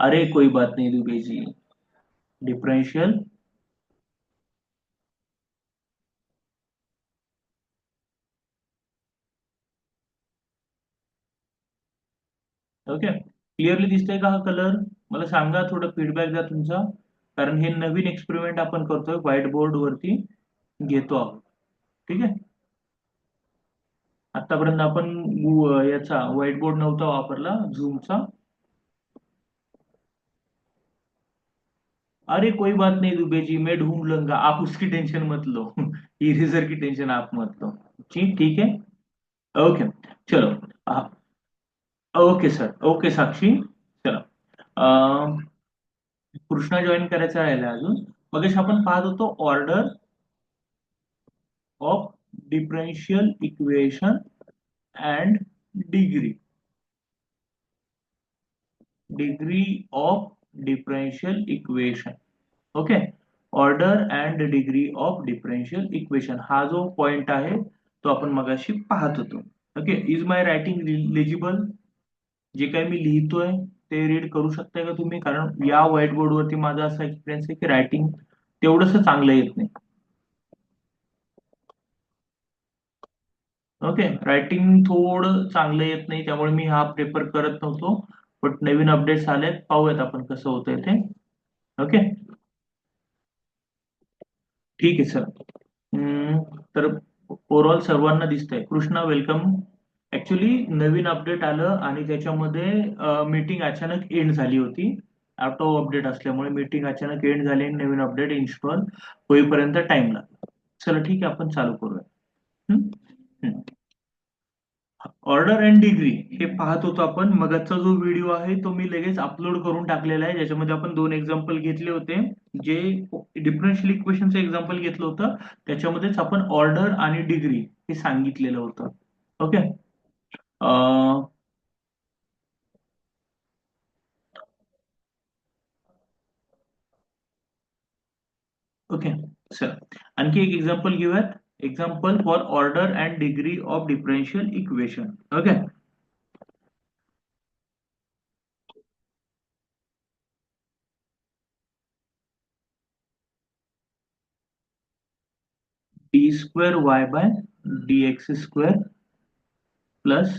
अरे कोई बात नहीं Dubey ji. Differential. Okay, clearly दिसतंय का हा कलर? मला सांगा, थोडं फीडबॅक द्या तुमचा. कारण हे नवीन एक्सपेरिमेंट आपण करतोय, व्हाईट बोर्ड वरती घेतो आहोत. ठीक आहे. आतापर्यंत आपण याचा व्हाईट बोर्ड नव्हता वापरला, झूमचा. अरे कोई बात नहीं दुबे जी, मैं ढूंढ लूंगा, आप उसकी टेंशन मत लो। इरेजर की टेंशन आप मत लो। जी ठीक है। ओके। चलो। ओके सर, ओके साक्षी। चला. अं, कृष्णा जॉईन करायचा राहिला अजून. मग आपण पाहत होतो order of differential equation and degree. Degree of differential equation. Okay. Order and degree of differential equation हा जो पॉइंट आहे तो आपण मगाशी पाहत होतो. Okay. Is my writing legible? जे काही मी लिहितोय ते रीड करू शकताय का तुम्ही? कारण या व्हाईट बोर्डवरती माझा असा एक्सपिरियन्स आहे की रायटिंग तेवढंच चांगलं येत नाही. ओके, रायटिंग थोडं चांगलं येत नाही, त्यामुळे मी हा पेपर करत नव्हतो. बट नवीन अपडेट्स आलेत, पाहूयात आपण कसं होतंय ते. ओके. ठीक आहे सर. तर ओव्हरऑल सर्वांना दिसतंय. कृष्णा वेलकम. ऍक्च्युली नवीन अपडेट आलं आणि त्याच्यामध्ये मीटिंग अचानक एंड झाली होती. आउट ऑफ अपडेट असल्यामुळे मीटिंग अचानक एंड झाली आणि नवीन अपडेट इन्स्टॉल होईपर्यंत टाइम लागला. चला ठीक आहे, आपण चालू करूया. हम्म? हम्म. ऑर्डर अँड डिग्री हे पाहत होतो आपण. मगाचा जो व्हिडिओ आहे तो मी लगेच अपलोड करून टाकलेला आहे, ज्याच्यामध्ये आपण दोन एक्झाम्पल घेतले होते. जे डिफरन्शियल इक्वेशनचं एक्झाम्पल घेतलं होतं, त्याच्यामध्येच आपण ऑर्डर आणि डिग्री हे सांगितलेलं होतं. ओके. ओके सर, आणखी एक एक्झाम्पल घेऊयात. Example for order and degree of differential equation. Okay. D square Y by D X square plus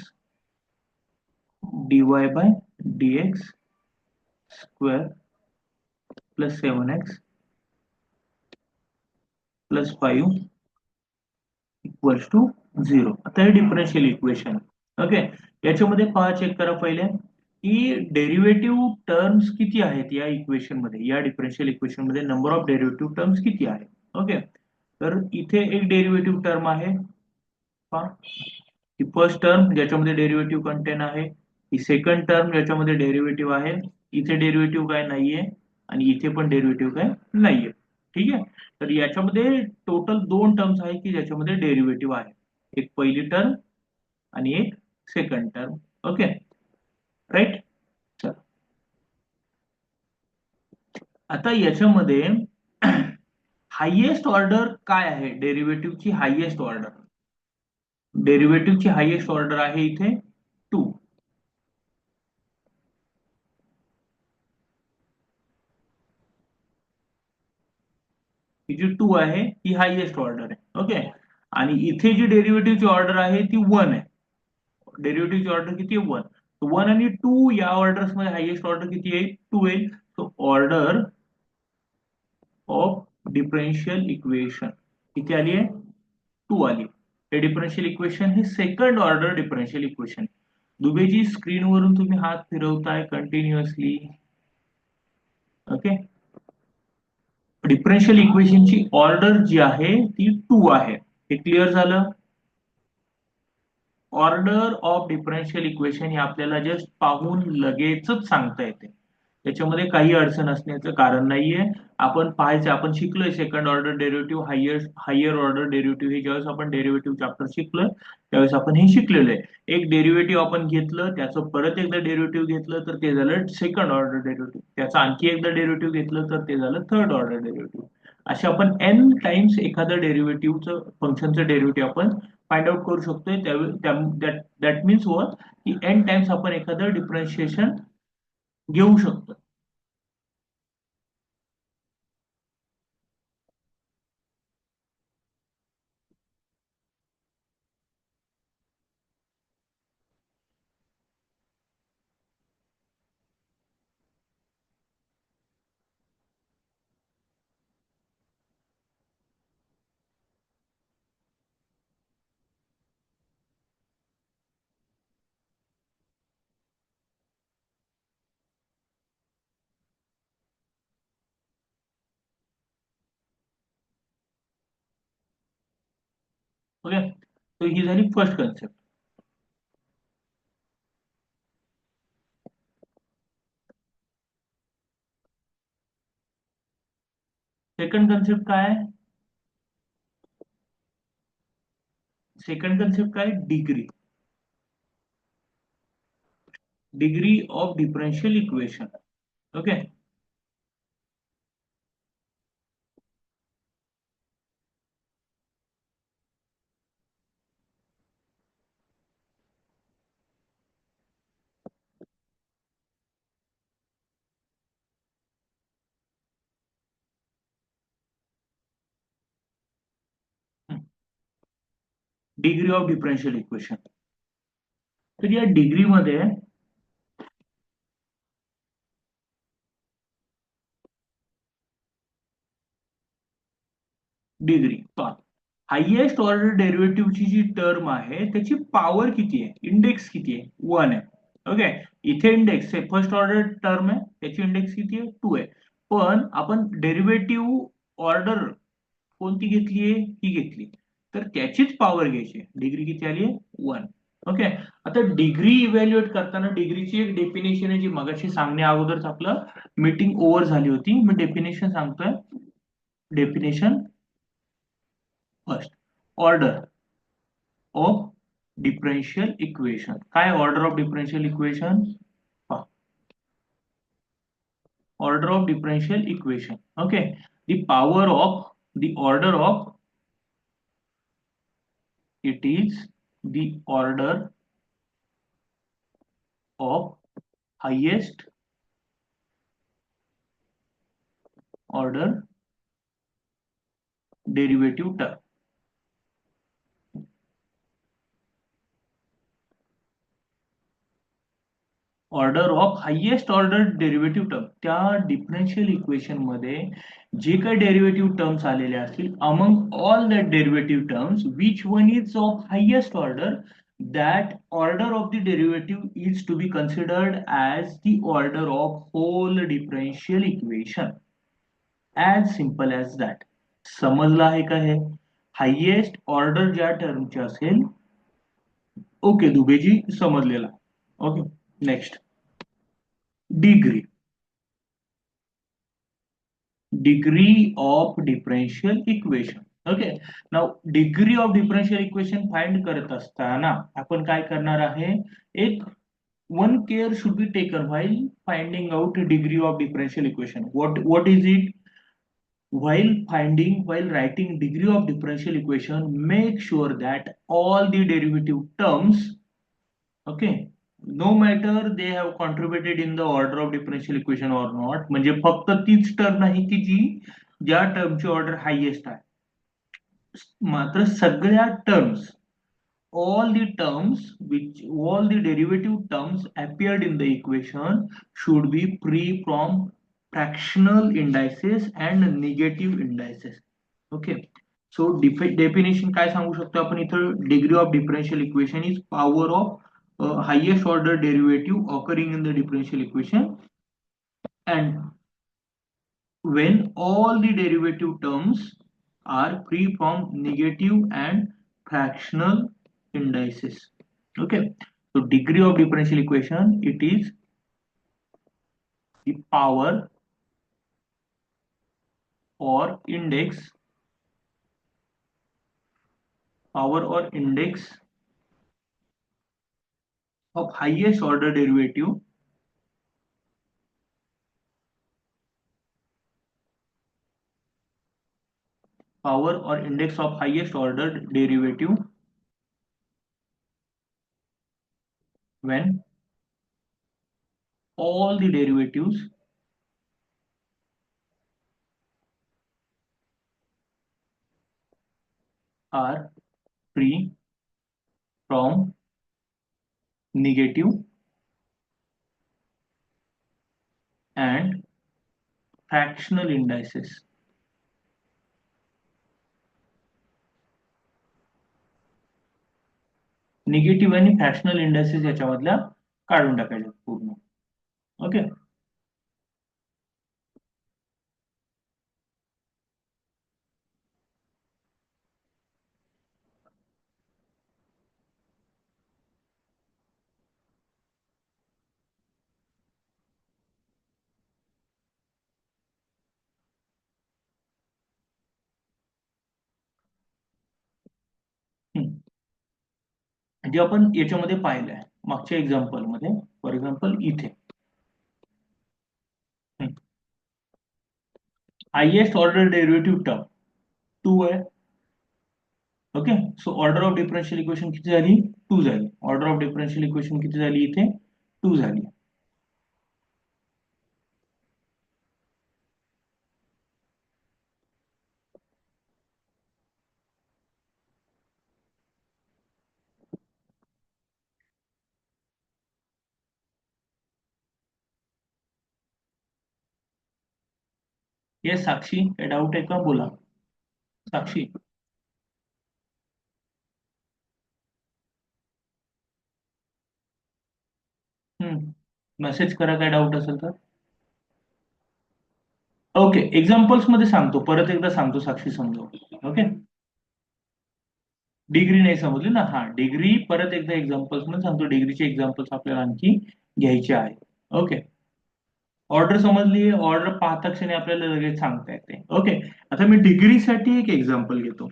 D Y by D X square plus 7x plus 5 equals to 0. आता हे differential equation. Okay. याच्यामध्ये पहा, check करा पहिले की derivative terms किती आहेत या इक्वेशन मध्ये. या डिफरन्शियल इक्वेशन मध्ये नंबर ऑफ डेरिव्हेटिव्ह टर्म्स किती आहे? ओके. तर इथे एक डेरिव्हेटिव्ह टर्म आहे, पहा. ही फर्स्ट टर्म ज्याच्यामध्ये डेरिव्हेटिव्ह कंटेन आहे. ही सेकंड टर्म ज्याच्यामध्ये डेरिव्हेटिव्ह आहे. इथे डेरिव्हेटिव्ह काय नाहीये आणि इथे पण डेरिव्हेटिव्ह काय नाहीये. ठीक आहे. तर याच्यामध्ये टोटल दोन टर्म्स आहेत की ज्याच्यामध्ये डेरिव्हेटिव्ह आहे. एक पहिली टर्म आणि एक सेकंड टर्म. ओके. राईट. चल, आता याच्यामध्ये हायएस्ट ऑर्डर काय आहे डेरिव्हेटिव्हची? हायएस्ट ऑर्डर, डेरिव्हेटिव्हची हायएस्ट ऑर्डर आहे इथे 2. ही जी 2 आहे ही हायएस्ट ऑर्डर आहे. ओके. आणि इथे जी डेरिव्हेटिव्हची ऑर्डर आहे ती 1 आहे. डेरिव्हेटिव्हची ऑर्डर किती आहे? 1. 1 आणि 2 या ऑर्डर्स मध्ये हायएस्ट ऑर्डर किती आहे? 2 आहे. So order of differential equation किती आली आहे? 2 आली. हे डिफरन्शियल इक्वेशन हे सेकंड ऑर्डर डिफरन्शियल इक्वेशन. दुबेजी स्क्रीनवरून तुम्ही हात फिरवताय कंटिन्युअसली. ओके. डिफरन्शियल इक्वेशनची ऑर्डर जी आहे ती 2 आहे. हे क्लिअर झालं? ऑर्डर ऑफ डिफरन्शियल इक्वेशन हे आपल्याला जस्ट पाहून लगेचच सांगता येते. त्याच्यामध्ये काही अडचण असण्याचं कारण नाहीये. आपण पाहायचं, आपण शिकलोय second order derivative, higher order derivative. हे ज्यावेळेस आपण डेरिव्हेटिव्ह चॅप्टर शिकलोय त्यावेळेस आपण हे शिकलेलं आहे. एक डेरिव्हेटिव्ह आपण घेतलं, त्याचं परत एकदा डेरिव्हेटिव्ह घेतलं तर ते झालं सेकंड ऑर्डर डेरिव्हेटिव्ह. त्याचं आणखी एकदा डेरिव्हेटिव्ह घेतलं तर ते झालं थर्ड ऑर्डर डेरिव्हेटिव्ह. असे आपण एन टाइम्स एखादं डेरिव्हेटिव्हचं फंक्शनचं डेरिव्हेटिव्ह आपण फाइंड आउट करू शकतोय. दॅट मीन्स वॉट की एन टाइम्स आपण एखादं डिफरन्शिएशन घेऊ शकतो. ओके, तो ही झाली फर्स्ट कन्सेप्ट. सेकंड कन्सेप्ट काय आहे? सेकंड कन्सेप्ट काय? Degree. Degree of differential equation. Okay. Degree of differential equation. तर या डिग्रीमध्ये डिग्री पहा, हायएस्ट ऑर्डर डेरिव्हेटिव्हची जी टर्म आहे त्याची पॉवर किती आहे, इंडेक्स किती आहे, 1 आहे. ओके, इथे इंडेक्स आहे, फर्स्ट ऑर्डर टर्म आहे, त्याची इंडेक्स किती आहे, 2 आहे. पण आपण डेरिव्हेटिव्ह ऑर्डर कोणती घेतलीये, ही घेतली, तर त्याचीच पॉवर घ्यायची. डिग्री किती आली आहे, 1. ओके, आता डिग्री इव्हॅल्युएट करताना डिग्रीची एक डेफिनेशन आहे जी मगाशी सांगण्या अगोदरच आपलं मीटिंग ओव्हर झाली होती. मी डेफिनेशन सांगतोय. Definition first, order of differential equation. काय order of differential equation? Order of differential equation. Okay, the power of the order of, it is the order of highest order derivative term. Order of highest order derivative term, त्या differential equation मध्ये जे काही derivative terms आलेले असतील, among all the derivative terms which one is of highest order, that order of the derivative is to be considered as the order of whole differential equation. As simple as that. समजलं आहे का हे? Highest order ज्या टर्मचे असेल, okay दुबेजी समजलेला. Okay, next, degree. Degree of differential equation. Okay, now degree of differential equation find करत असताना आपण काय करणार आहे, एक one care should be taken while finding out degree of differential equation. What is it? While writing degree of differential equation, make sure that all the derivative terms, okay, no matter they have contributed in the order of differential equation or not, म्हणजे फक्त तीच term नाही की जी ज्या टर्मची order highest आहे, मात्र सगळ्या terms, all the derivative terms appeared in the equation should be free from fractional indices and negative indices. Okay, so definition काय सांगू शकतो आपण इथं? Degree of differential equation is power of highest order derivative occurring in the differential equation, and when all the derivative terms are free from negative and fractional indices. Okay, so degree of differential equation, it is the power or index, of highest order derivative power or index of highest order derivative when all the derivatives are free from negative and fractional indices. Negative आणि fractional indexes याच्यामधल्या काढून टाकायच्या पूर्ण. Okay, जे आपण याच्यामध्ये पाहिलंय मागच्या example मध्ये. फॉर एक्झाम्पल इथे हायएस्ट ऑर्डर डेरिव्हेटिव्ह टर्म 2 आहे. Okay, so order of differential equation किती झाली? 2 झाली. ऑर्डर ऑफ डिफरन्शियल इक्वेशन किती झाली इथे? 2 झाली. येस साक्षी, काय डाऊट आहे का? बोला साक्षी. मेसेज करा काय डाऊट असेल तर. ओके, एक्झाम्पल्स मध्ये सांगतो, परत एकदा सांगतो साक्षी समजावून. ओके, डिग्री नाही समजली ना? हा, डिग्री परत एकदा एक्झाम्पल्स मध्ये सांगतो. डिग्रीचे एक्झाम्पल्स आपल्याला आणखी घ्यायचे आहे. ओके, ऑर्डर समजली? ऑर्डर पाहता क्षणी आपल्याला लगेच सांगता येते. ओके, आता मी डिग्रीसाठी एक एक्झाम्पल घेतो.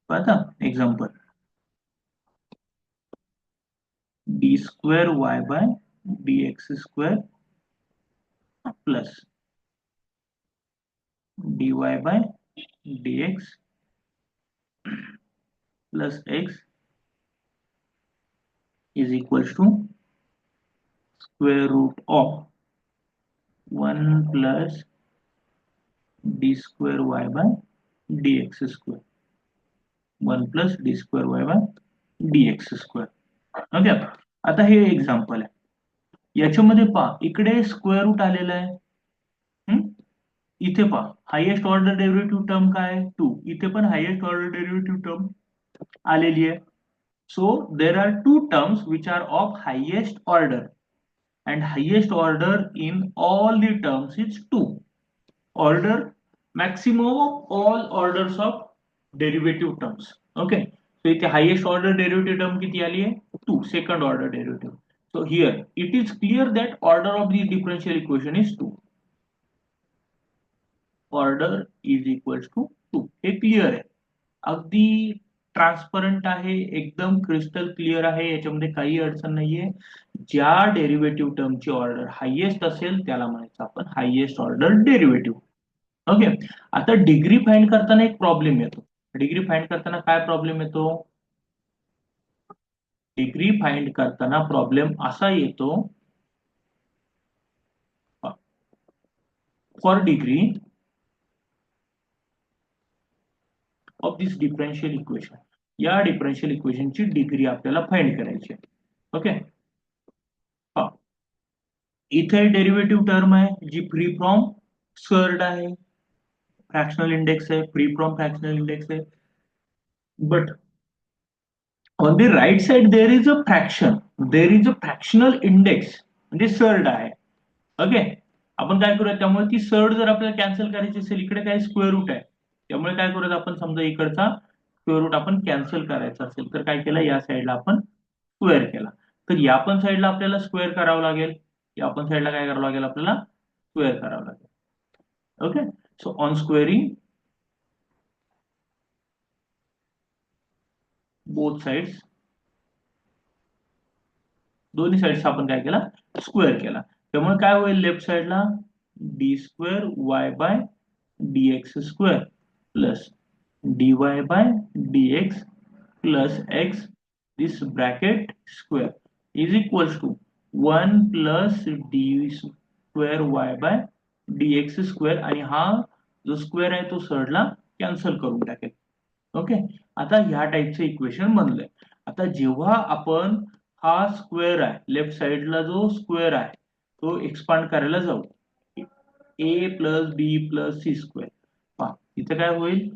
पाहता example, D square Y by D X square plus D Y by D X plus X is equals to square root of 1 plus D square Y by D X square, 1 plus D square Y by D X square. Okay, आता हे example आहे. याच्यामध्ये पहा, इकडे square route आलेला आहे. हम्म? इथे पहा, हायएस्ट ऑर्डर डेरिव्हेटिव्ह टर्म काय? 2. इथे पण हायएस्ट ऑर्डर डेरिव्हेटिव्ह टर्म आलेली आहे. So there are two terms which are of highest order, and highest order in all the terms is 2. Order maximum of all orders of derivative terms. Okay, so इथे highest order derivative term किती आली आहे? 2, second order derivative. So here it is clear that order of the differential equation is 2. Order is equals to 2. हे clear आहे, अगदी transparent आहे, एकदम crystal clear आहे, याच्यामध्ये काही अडचण नाहीये. ज्या डेरिव्हेटिव्ह टर्मची ऑर्डर हायएस्ट असेल त्याला म्हणायचं आपण हायएस्ट ऑर्डर डेरिव्हेटिव्ह. ओके, आता डिग्री फाइंड करताना एक प्रॉब्लेम येतो. डिग्री फाइंड करताना काय प्रॉब्लेम येतो? डिग्री फाइंड करताना प्रॉब्लेम असा येतो, for degree of this differential equation, या डिफरन्शियल इक्वेशनची डिग्री आपल्याला फाइंड करायची आहे. ओके, इथे डेरिव्हेटिव्ह टर्म आहे जी फ्री फ्रॉम स्क्वेअर्ड आहे, फ्रॅक्शनल इंडेक्स आहे, फ्री फ्रॉम फ्रॅक्शनल इंडेक्स आहे. But on the right side there is a fraction, there is a fractional index, म्हणजे सर्ड आहे. ओके, आपण काय करूया, त्यामुळे ती सर्ड जर आपल्याला कॅन्सल करायची असेल, इकडे काय स्क्वेअर रूट आहे, त्यामुळे काय करूयात आपण, समजा इकडचा स्क्वेअर रूट आपण कॅन्सल करायचा असेल तर काय केलं, या साईडला आपण स्क्वेअर केला. तर या पण साईडला आपल्याला स्क्वेअर करावं लागेल, या पण साईडला काय करावं लागेल, आपल्याला स्क्वेअर करावं लागेल. Okay, so on squaring both sides, दोन्ही साइड्स आपण काय केला, स्क्वेअर केला. त्यामुळे काय होईल, लेफ्ट साइडला D square Y by D X square plus D Y by D X plus X, this bracket square is equals to 1 plus D square Y by D X square, आणि हा जो square आहे तो सर्डला cancel करून टाकेल. Okay, आता ह्या टाईपचं इक्वेशन बनलंय. आता जेव्हा आपण हा स्क्वेअर आहे, लेफ्ट साइडला जो स्क्वेअर आहे तो एक्सपांड करायला जाऊ, A plus B plus C square, पहा इथे काय होईल,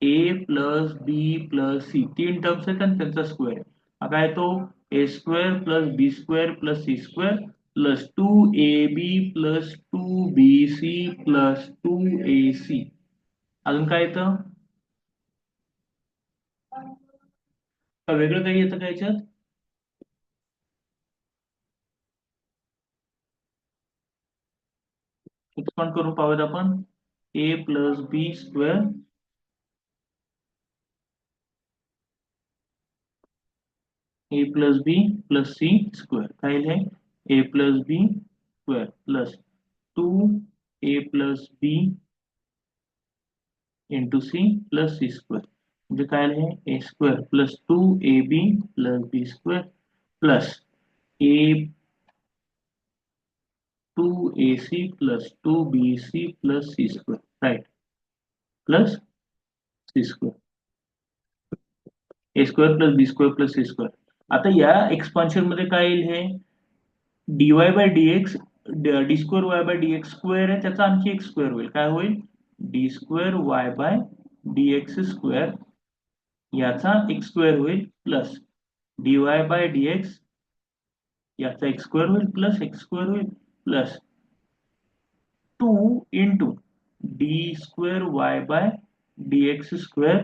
A plus B plus C, 3 terms आहेत आणि त्यांचा स्क्वेअर आहे. हा काय तो A square plus B square plus C square plus 2ab plus 2bc plus 2ac. अजून काय येतं का, वेगळं काही येतं का याच्यात? एक्सपांड करून पाहूयात आपण. A plus B square A plus B plus C square काय आहे A plus B square plus 2a plus B into C plus C square म्हणजे काय आहे A square plus 2ab plus B square plus A 2ac plus 2bc plus C square right plus C square A square plus B square plus C square आता या expansion मध्ये काय येईल हे dy by dx D square Y by D X square आहे त्याचा आणखी एक स्क्वेअर होईल काय होईल D square Y by D X square याचा एक स्क्वेअर होईल प्लस dy बाय dx याचा एक स्क्वेअर होईल प्लस एक्स स्क्वेअर होईल plus 2 into D square Y by D X square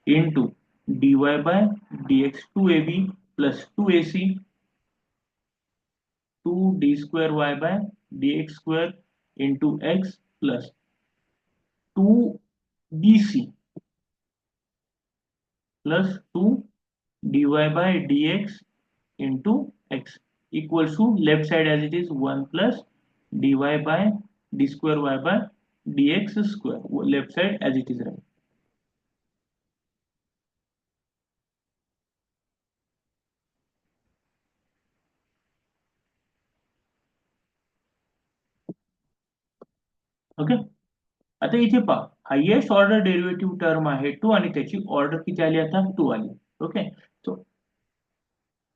into dy by dx 2ab plus 2ac 2d square Y by dx square into X plus 2bc plus 2 dy by dx into X equals to left side as it is 1 plus dy by D square Y by dx square left side as it is right okay आता इथे पहा highest order derivative term आहे 2 आणि त्याची order किती आली आता 2 आली ओके सो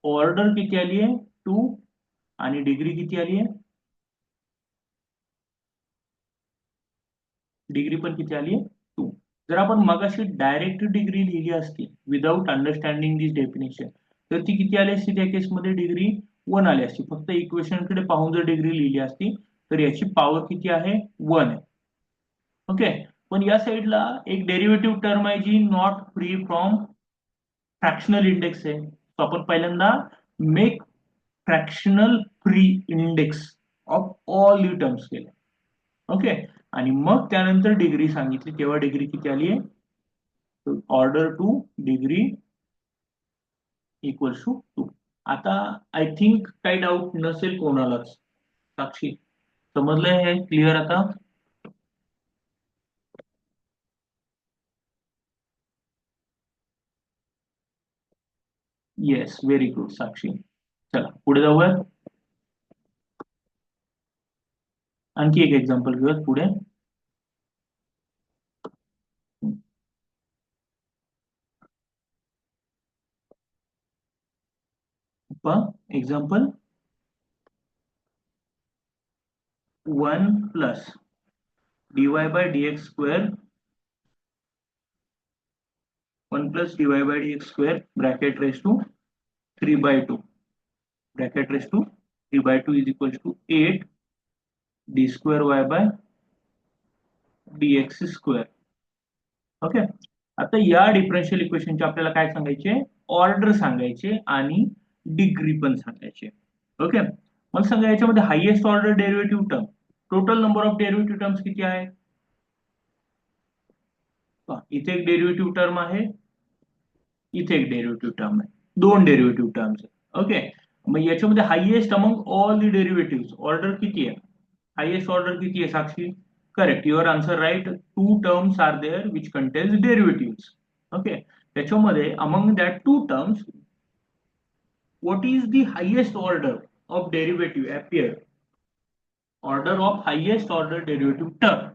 ऑर्डर किती आली आहे 2 आणि डिग्री किती आली आहे डिग्री पण किती आली आहे 2 जर आपण मगाशी डायरेक्ट डिग्री लिहिली असती विदाउट अंडरस्टँडिंग दिस डेफिनेशन तर ती किती आली असती त्या केसमध्ये डिग्री 1 आली असती फक्त इक्वेशन कडे पाहून जर डिग्री लिहिली असती तर याची पॉवर किती आहे 1 आहे ओके पण या साईडला एक डेरिव्हेटिव्ह टर्म आहे जी not free from fractional index आहे तो आपण पहिल्यांदा make fractional free index of all you terms केले ओके आणि मग त्यानंतर डिग्री सांगितली तेव्हा डिग्री किती आली आहे order two degree equals to 2 आता आय थिंक काही डाऊट नसेल कोणालाच साक्षी समजलंय हे क्लिअर आता येस व्हेरी गुड साक्षी चला पुढे जाऊया आणखी एक एक्झाम्पल घेऊयात पुढे example 1 plus dy by dx square 1 plus dy by dx square bracket raise to 3/2 bracket raise to 3/2 is equal to 8 D square Y by dx square okay आता या differential इक्वेशनचे आपल्याला काय सांगायचे ऑर्डर सांगायचे आणि डिग्री पण सांगायचे ओके मग सांगा याच्यामध्ये highest order derivative term total number of derivative terms किती आहे इथे एक डेरिव्हेटिव्ह टर्म आहे इथे एक डेरिव्हेटिव्ह टर्म आहे दोन डेरिव्हेटिव्ह टर्म्स आहे ओके मग याच्यामध्ये highest among all the derivative order किती आहे हायएस्ट ऑर्डर किती आहे Sakshi correct your answer right two terms are there which contains derivative okay त्याच्यामध्ये among that two terms what is the highest order of derivative appear order of highest order derivative term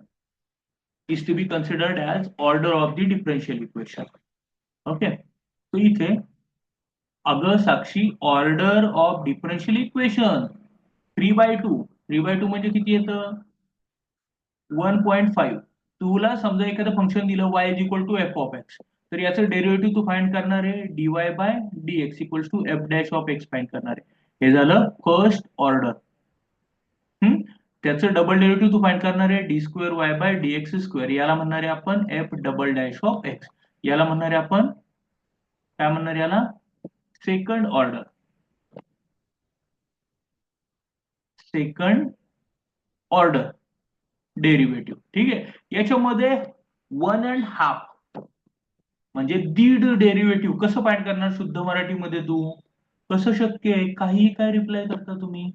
is to be considered as order of the differential equation okay so इथे अगं साक्षी order of differential equation 3/2 म्हणजे किती येतं 1.5 तुला समजा एखादं function दिलं y is equal to F of X तर याचं डेरिव्हेटिव्ह तू फाइंड करणार आहे dy by dx equals to F dash of X find करणार आहे हे झालं फर्स्ट ऑर्डर त्याचं डबल डेरिव्हेटिव्ह तू फाइंड करणार आहे D square Y by DX square याला म्हणणार आहे आपण F double dash of X याला म्हणणार आहे आपण काय म्हणणार याला second order second order derivative. ठीक आहे. याच्यामध्ये 1.5 म्हणजे दीड डेरिव्हेटिव्ह कसं फाइंड करणार शुद्ध मराठीमध्ये तू? कसं शक्य आहे? काही काय रिप्लाय करता तुम्ही?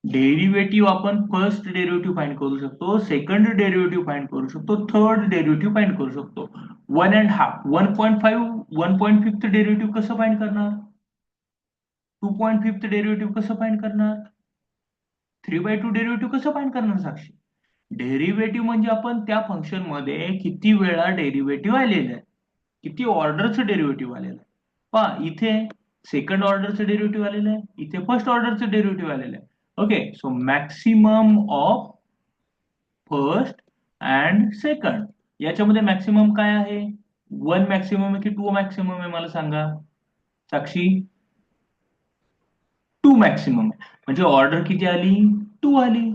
डेरिव्हेटिव्ह आपण फर्स्ट डेरिव्हेटिव्ह फाइंड करू शकतो, सेकंड डेरिव्हेटिव्ह फाइंड करू शकतो, थर्ड डेरिव्हेटिव्ह फाइंड करू शकतो. 1.5, 1.5, 1.5 डेरिव्हेटिव्ह कसं फाइंड करणार? 2.5 डेरिव्हेटिव्ह कसं फाइंड करणार? 3/2 डेरिव्हेटिव्ह कसं फाइंड करणार साक्षी? डेरिव्हेटिव्ह म्हणजे आपण त्या फंक्शन मध्ये किती वेळा डेरिव्हेटिव्ह आलेलं आहे, किती ऑर्डरचं डेरिव्हेटिव्ह आलेलं आहे. पहा इथे सेकंड ऑर्डरचं डेरिव्हेटिव्ह आलेलं आहे, इथे फर्स्ट ऑर्डरचं डेरिव्हेटिव्ह आलेलं आहे. Okay, so maximum of first and second, याच्यामध्ये मॅक्सिमम काय आहे? 1 मॅक्सिमम आहे की 2 मॅक्सिमम आहे मला सांगा साक्षी? 2 मॅक्सिमम आहे. म्हणजे ऑर्डर किती आली? 2 आली.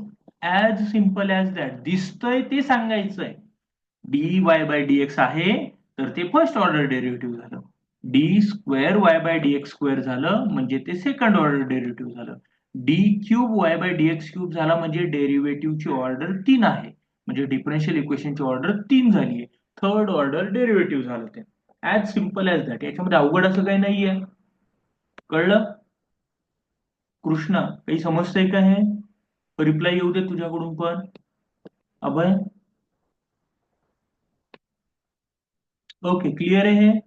As simple as that. दिसतंय ते सांगायचंय. D Y by D x आहे तर ते फर्स्ट ऑर्डर डेरिव्हेटिव्ह झालं. D square Y by D X square झालं म्हणजे ते सेकंड ऑर्डर डेरिव्हेटिव्ह झालं. D cube Y by D X cube झाला म्हणजे डेरिव्हेटिव्हची ऑर्डर 3 आहे, म्हणजे डिफरन्शियल इक्वेशनची ऑर्डर 3 झाली आहे. थर्ड ऑर्डर डेरिव्हेटिव्ह झालं ते. As simple as that. याच्यामध्ये अवघड असं काही नाहीये. कळलं? कृष्णा काही समजतंय का? हे रिप्लाय येऊ दे तुझ्याकडून पण. अभय? ओके, क्लिअर आहे हे?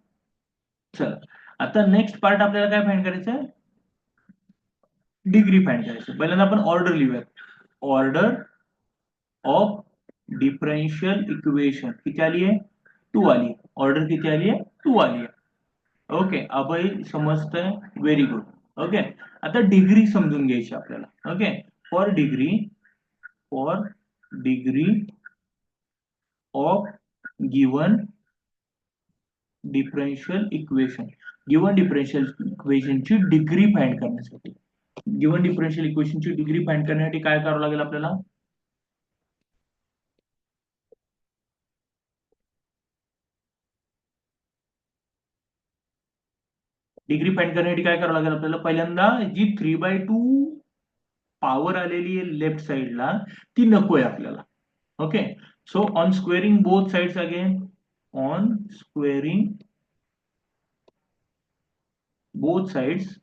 चला आता नेक्स्ट पार्ट आपल्याला काय फाइंड करायचं आहे? डिग्री फाइंड करायचं. पहिल्यांदा आपण ऑर्डर लिहूयात. ऑर्डर ऑफ डिफरन्शियल इक्वेशन किती आली आहे? 2 आली. ऑर्डर किती आली आहे? 2 आली आहे. ओके, अभय समजतंय? Very good. ओके, आता डिग्री समजून घ्यायची आपल्याला. Okay, for degree of given differential equation. Given differential इक्वेशनची डिग्री फाइंड करण्यासाठी, गिवन डिफरन्शियल इक्वेशनची डिग्री फाइंड करण्यासाठी काय करावं लागेल आपल्याला? डिग्री फाइंड करण्यासाठी काय करावं लागेल आपल्याला? पहिल्यांदा जी 3/2 पॉवर आलेली आहे लेफ्ट साइडला ती नकोय आपल्याला. Okay, so on squaring both sides again, on squaring both sides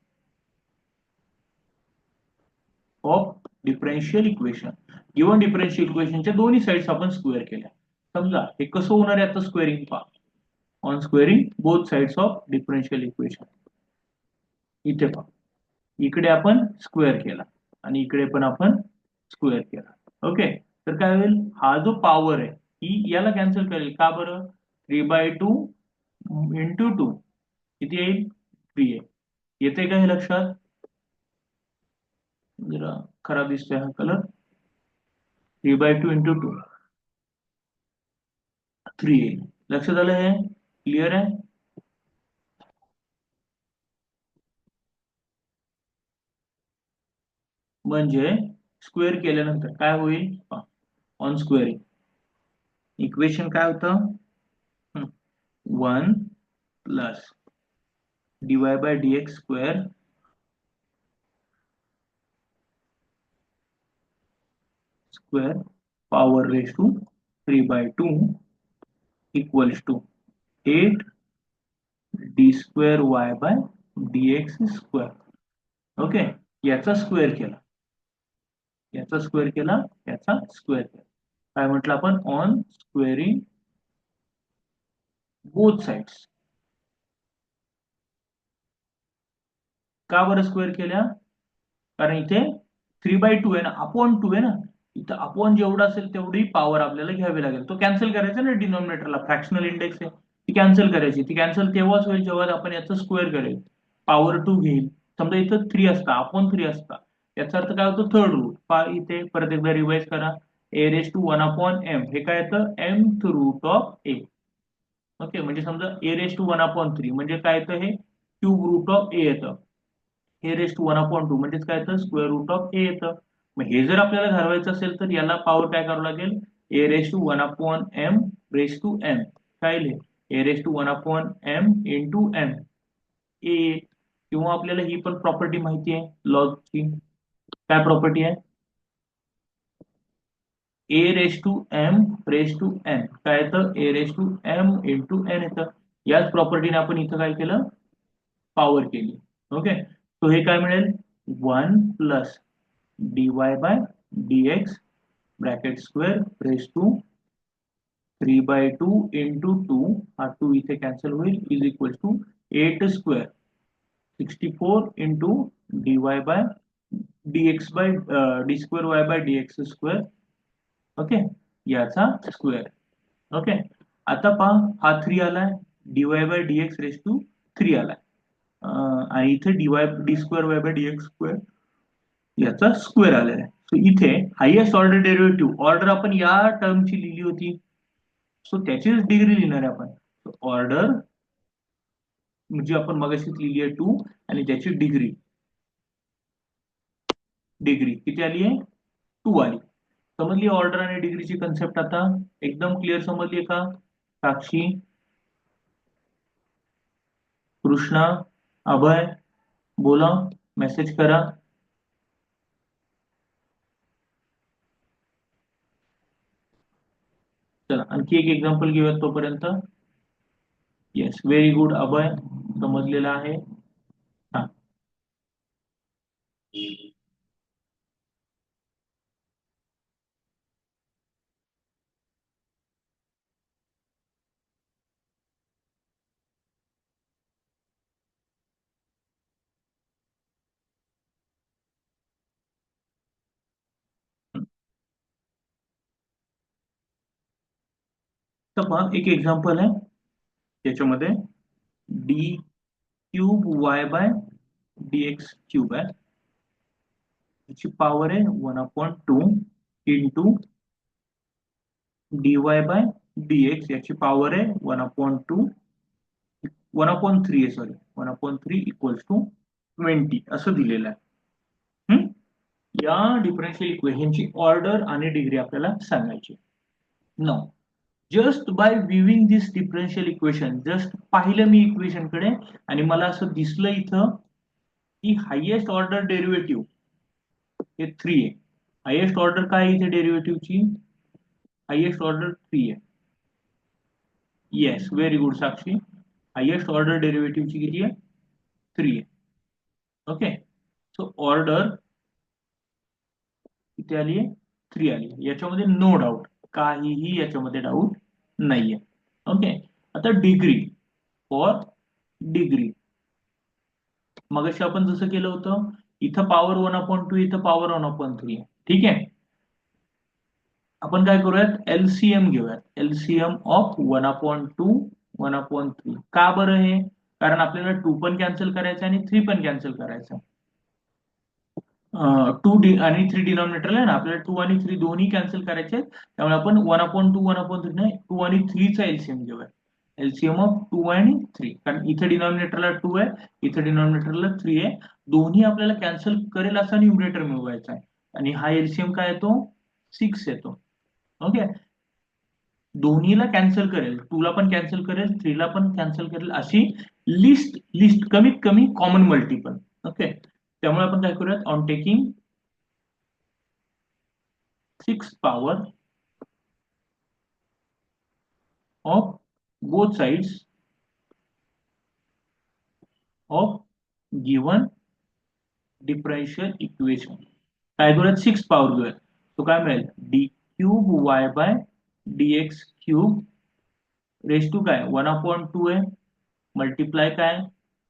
of differential equation, given differential इक्वेशनच्या दोन्ही साइड्स आपण स्क्वेअर केल्या. समजा हे कसं होणार आहे आता स्क्वेअरिंग पहा. On squaring both sides of differential equation, इथे पहा, इकडे आपण स्क्वेअर केला आणि इकडे पण आपण स्क्वेअर केला. ओके, तर काय होईल? हा जो पॉवर आहे ही याला कॅन्सल करेल. का बरं? 3/2 इंटू 2 किती येईल? 3 आहे. येते का हे लक्षात? जरा खराब दिसतोय हा कलर. 3/2 इंटू 2 3 येईल. लक्षात आलं? हे क्लिअर आहे? म्हणजे स्क्वेअर केल्यानंतर काय होईल? ऑन स्क्वेअरिंग इक्वेशन काय होतं? 1 plus dy by dx square square power raise to 3/2 equals to 8 D square Y by dx square. Okay, याचा स्क्वेअर केला, याचा स्क्वेअर केला, याचा स्क्वेअर केला. काय म्हटलं आपण? On squaring both sides. का बरं स्क्वेअर केल्या? कारण इथे 3/2 आहे ना, अपॉन 2 आहे ना, इथं अपॉन जेवढा असेल तेवढी पॉवर आपल्याला घ्यावी लागेल. तो कॅन्सल करायचा ना, डिनॉमिनेटरला फ्रॅक्शनल इंडेक्स आहे ती कॅन्सल करायची. ती कॅन्सल तेव्हाच होईल जेव्हा आपण याचं स्क्वेअर करेल, पॉवर 2 घेईल. समजा इथं 3 असता, अपॉन 3 असता, याचा अर्थ काय होतो? Third root. इथे परत एकदा रिवाइज करा. A raise to 1 upon M, हे काय येतं? mth root of A. Okay, म्हणजे समजा ए रेस टू 1/3 म्हणजे काय येतं? हे क्यूब रूट ऑफ ए येतं. हे रेस टू 1/2 म्हणजेच काय येतं? स्क्वेअर रूट ऑफ ए येतं. मग हे जर आपल्याला घालवायचं असेल तर याला पॉवर काय करावं लागेल? A raise to 1/m raise to M. काय लिहे? A raise to 1/m into M. A, किंवा आपल्याला ही पण प्रॉपर्टी माहिती आहे लॉगची. काय प्रॉपर्टी आहे? A raise to M raise to N काय येतं, A raise to M into N येतं. याच प्रॉपर्टीने आपण इथं काय केलं, पॉवर केली. ओके, सो हे काय मिळेल, 1 + dy/dx bracket square raise to 3/2 into 2, हा 2 इथे कॅन्सल होईल, is equal to 8² 64 into dy/dx/d²y/dx². Okay, याचा स्क्वेअर. ओके, आता पहा हा 3 आलाय, dy/dx रेस टू 3 आलाय, आणि इथे d²y/dx² याचा स्क्वेअर आलेला आहे. सो इथे हायएस्ट ऑर्डर डेरिव्हेटिव्ह ऑर्डर आपण या टर्मची लिहिली होती, सो त्याचीच डिग्री लिहिणार आहे आपण. ऑर्डर म्हणजे आपण मगाशीच लिहिली आहे 2, आणि त्याची डिग्री डिग्री किती आली आहे, 2 आली. समजली ऑर्डर आणि डिग्रीची कन्सेप्ट आता एकदम क्लिअर समजली का? साक्षी, कृष्णा, अभय, बोला, मेसेज करा. चला आणखी एक एक्झाम्पल घेऊयात तोपर्यंत. येस, व्हेरी गुड अभय, समजलेला आहे. हा, तर पहा एक एक्झाम्पल आहे त्याच्यामध्ये, d³ y/dx³ आहे, त्याची पॉवर आहे 1/2 इंटू dy/dx याची पॉवर आहे 1/2 1/3 आहे, सॉरी 1/3 इक्वल्स टू 20 असं दिलेलं आहे. हम्म? या डिफरन्शियल इक्वेशनची ऑर्डर आणि डिग्री आपल्याला सांगायची. No, just by viewing this differential equation, just पाहिलं मी इक्वेशन कडे आणि मला असं दिसलं इथं की हायएस्ट ऑर्डर डेरिव्हेटिव्ह हे 3 आहे. हायएस्ट ऑर्डर काय आहे इथे डेरिव्हेटिव्हची, हायएस्ट ऑर्डर 3 आहे. येस, व्हेरी गुड साक्षी, हायएस्ट ऑर्डर डेरिव्हेटिव्हची किती आहे, 3 आहे. ओके, सो ऑर्डर किती आली आहे, 3 आली आहे, याच्यामध्ये नो डाऊट, काहीही याच्यामध्ये डाऊट नाहीये. ओके, आता डिग्री, फॉर डिग्री मगाशी आपण जसं केलं होतं, इथं पॉवर 1/2, इथं पॉवर 1/3 आहे. ठीक आहे, आपण काय करूयात, एलसीएम घेऊयात, एलसीएम ऑफ 1/2 1/3. का बरं हे, कारण आपल्याला 2 पण कॅन्सल करायचं आणि 3 पण कॅन्सल करायचं. 2 आणि 3 डिनॉमिनेटर आहे ना, आपल्याला 2 आणि 3 दोन्ही कॅन्सल करायचे, त्यामुळे आपण 1/2 1/3 नाही, 2 आणि 3 चा एलसीएम घेऊया. एलसीएम ऑफ 2 आणि 3, कारण इथे डिनॉमिनेटरला 2 आहे, इथे डिनॉमिनेटरला 3 आहे, दोन्ही आपल्याला कॅन्सल करेल असा न्यूमरेटर मिळवायचा आहे, आणि हा एलसीएम काय येतो, 6 येतो. ओके, दोन्हीला कॅन्सल करेल, 2 ला पण कॅन्सल करेल, 3 ला पण कॅन्सल करेल, अशी लिस्ट लिस्ट कमीत कमी कॉमन मल्टिपल. ओके, त्यामुळे आपण काय करूयात, on taking 6 power of both sides of given differential equation, काय करूयात, 6 पॉवर घेऊयात, तो काय मिळेल, d³ y/dx³ रेस टू काय 1/2 आहे, मल्टिप्लाय काय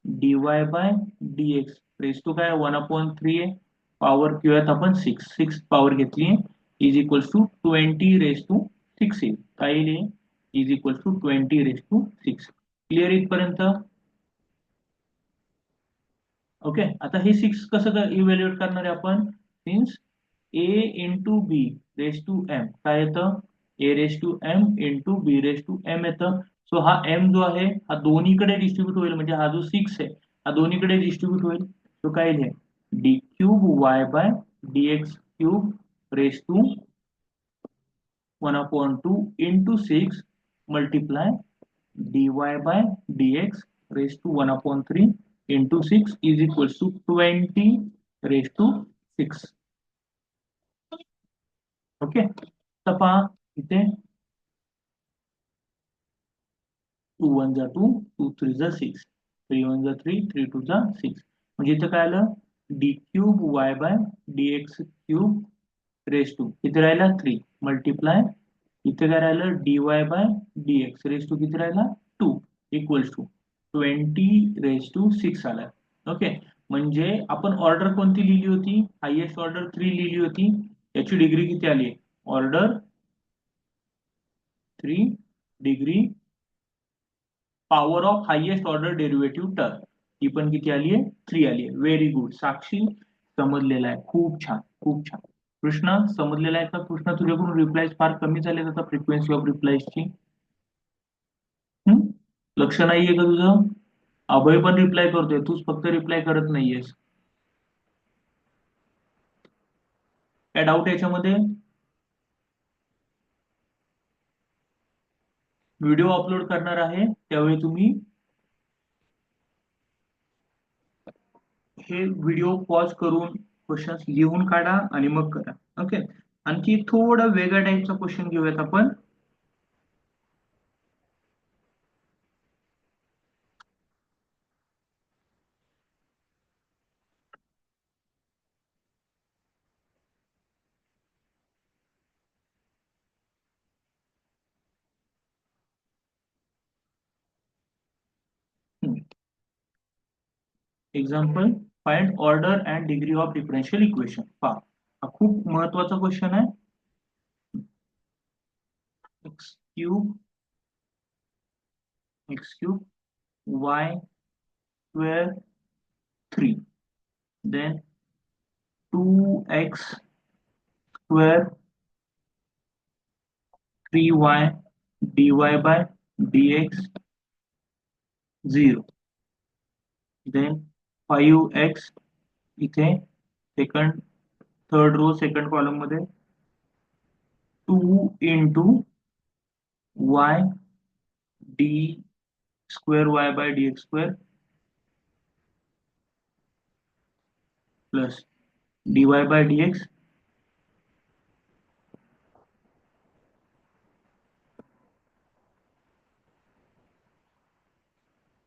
dy/dx रेस टू काय 1/3 आहे, पॉवर घेऊयात आपण 6 पॉवर घेतली इज इक्वल्स टू 20⁻⁶ येईल, काय येईल, इज इक्वल्स टू 20⁻⁶. क्लिअर इथपर्यंत? ओके, आता हे 6 कसं इव्हॅल्युएट करणार आहे आपण, since a into B raise to M काय येतं, a raise to M into B raise to M येतं. सो हा एम जो आहे हा दोन्हीकडे डिस्ट्रीब्यूट होईल, म्हणजे हा जो 6 आहे हा दोन्हीकडे डिस्ट्रीब्यूट होईल. तो काय येईल, d³ y/dx³ raise to 1/2 into 6 multiply dy/dx raise to 1/3 into 6 is equals to 20⁻⁶. Okay, तर पहा इथे 2 1 जा 2, 2 3 जा 6, 3 1 जा 3, 3 2 जा 6. म्हणजे इथं काय आलं, D cube Y by D X cube raise to किती राहिला 3 मल्टिप्लाय इथे काय राहिलं D Y by D X raise to किती राहिला 2 इक्वल्स टू 20 रेस टू 6 आला. ओके, म्हणजे आपण ऑर्डर कोणती लिहिली होती, हायएस्ट ऑर्डर 3 लिहिली होती. याची डिग्री किती आली, order 3 degree power of highest order derivative term ही पण किती आली आहे 3 आली आहे. व्हेरी गुड साक्षी, समजलेला आहे, खूप छान खूप छान. कृष्णा समजलेला आहे का, कृष्णा तुझ्याकडून रिप्लायज फार कमी झाले आता फ्रिक्वेन्सी ऑफ रिप्लायजची. लक्ष नाहीये का तुझं, अभय पण रिप्लाय करतोय, तूच फक्त रिप्लाय करत नाहीयेस. काय डाऊट याच्यामध्ये, व्हिडिओ अपलोड करणार आहे त्यावेळी तुम्ही हे व्हिडिओ पॉज करून क्वेश्चन लिहून काढा आणि मग करा. ओके, आणखी थोडा वेगळ्या टाईपचा क्वेश्चन घेऊयात आपण. Example, find order and degree of differential equation. पहा हा खूप महत्वाचा क्वेश्चन आहे. X cube Y square 3 then 2x square 3y dy by dx 0 then 5x इथे second third row second column मध्ये 2 into Y D square Y by D X square plus D Y by D X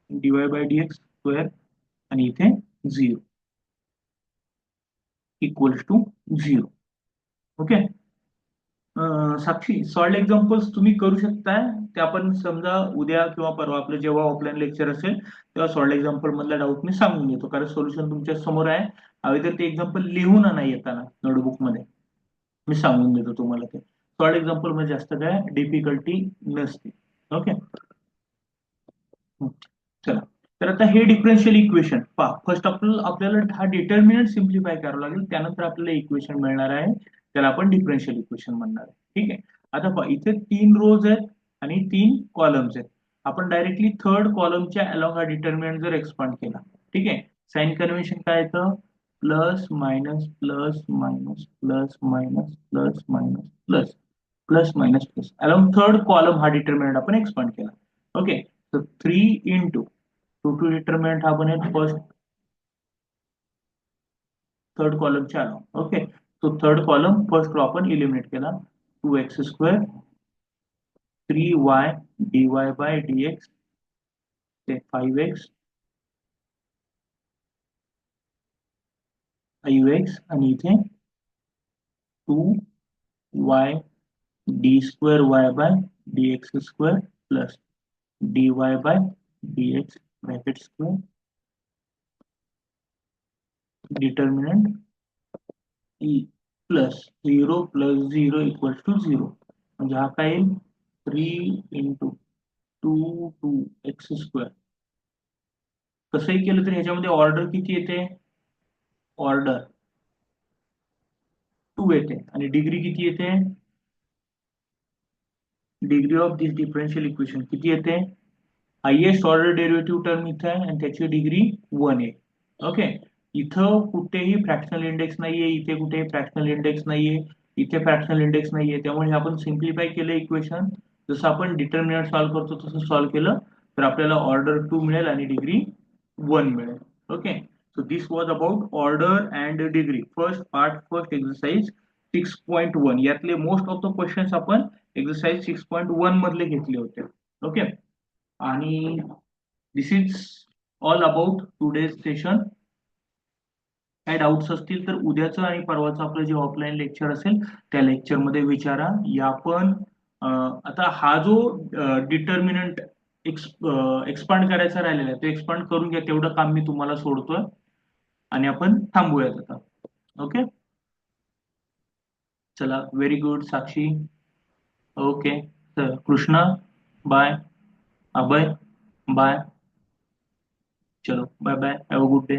D Y by D X square आणि इथे 0 equals to 0. Okay, Sakshi solved examples तुम्ही करू शकताय, ते आपण समजा उद्या किंवा परवा आपलं जेव्हा ऑफलाईन लेक्चर असेल तेव्हा सॉल्ड एक्झाम्पल मधला डाऊट मी सांगून देतो, कारण सोल्युशन तुमच्या समोर आहे. हवे तर ते एक्झाम्पल लिहून आणा येताना नोटबुक मध्ये, मी सांगून देतो तुम्हाला ते. सॉल्ड एक्झाम्पल मध्ये जास्त काय डिफिकल्टी नसते. ओके, चला. तर आता हे डिफरन्शियल इक्वेशन पहा, फर्स्ट आपल्याला हा डिटर्मिनंट सिम्प्लिफाय करावा लागेल, त्यानंतर आपल्याला इक्वेशन मिळणार आहे, त्याला आपण डिफरन्शियल इक्वेशन म्हणणार आहे. ठीक आहे, आता पहा इथे 3 रोज आहेत आणि 3 कॉलम्स आहेत. आपण डायरेक्टली थर्ड कॉलमच्या अलॉंग हा डिटर्मिनंट जर एक्सपांड केला, ठीक आहे, साइन कन्व्हेन्शन काय येतं, plus minus plus minus plus minus plus minus plus plus minus plus along third column हा डिटर्मिनंट आपण एक्सपांड केला. ओके, तर 3 इंटू टू डिटर्मिनंट हा बनेल फर्स्ट थर्ड कॉलमच्या आला. ओके, तो थर्ड कॉलम फर्स्ट रो आपण इलिमिनेट केला, 2x square 3y dy by dx ते 5x 5x आणि इथे 2y d square y by dx square plus dy by dx bracket square determinant e plus 0 plus 0 equals to 0. म्हणजे हा काय येईल 3 into 2x square. कसंही केलं तर ह्याच्यामध्ये ऑर्डर किती येते, ऑर्डर 2 येते आणि डिग्री किती येते, degree of this differential equation किती येते, हायएस्ट ऑर्डर डेरिव्हेटिव्ह टर्म इथे आहे आणि त्याची डिग्री 1 आहे. ओके, इथं कुठेही फ्रॅक्शनल इंडेक्स नाहीये, इथे कुठेही फ्रॅक्शनल इंडेक्स नाहीये, इथे फ्रॅक्शनल इंडेक्स नाहीये, त्यामुळे आपण सिम्प्लिफाय केलं इक्वेशन. जसं आपण डिटर्मिनंट सॉल्व्ह करतो तसं सॉल्व्ह केलं तर आपल्याला ऑर्डर 2 मिळेल आणि डिग्री 1 मिळेल. Okay, so this was about order and degree, first part, first exercise 6.1 यातले मोस्ट ऑफ द क्वेश्चन्स आपण एक्सरसाइज 6.1 मधले घेतले होते. ओके, आणि this is all about today's session. काय डाऊट्स असतील तर उद्याचं आणि परवाचं आपलं जे ऑफलाईन लेक्चर असेल त्या लेक्चरमध्ये विचारा. या पण आता हा जो डिटर्मिनंट एक्सपांड करायचा राहिलेला आहे तो एक्सपांड करून घ्या, तेवढं काम मी तुम्हाला सोडतोय आणि आपण थांबूयात आता. ओके, चला, व्हेरी गुड साक्षी. ओके, तर कृष्णा बाय, अभय बाय, चलो bye bye, have a good day.